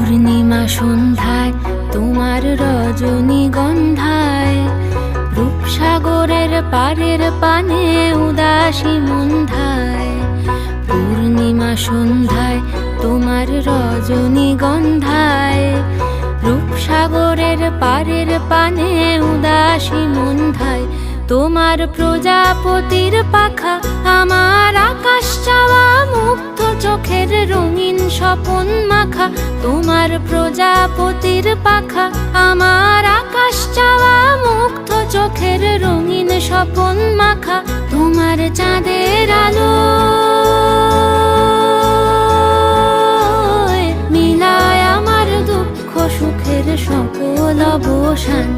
পূর্ণিমা সন্ধ্যায় তোমার রজনীগন্ধায়, রূপসাগরের পারের পানে উদাসী মন্ধায়। পূর্ণিমা সন্ধ্যায় তোমার রজনীগন্ধায়, রূপসাগরের পারের পানে উদাসী মন্ধায়। তোমার প্রজাপতির পাখা আমার আকাশ চাওয়া মুগ্ধ চোখের রঙিন স্বপন মাখা। তোমার প্রজাপতির পাখা আমার আকাশ চাওয়া মুগ্ধ চোখের রঙিন স্বপন মাখা। তোমার চাঁদের আলো মিলায় আমার দুঃখ সুখের সকল অবসান।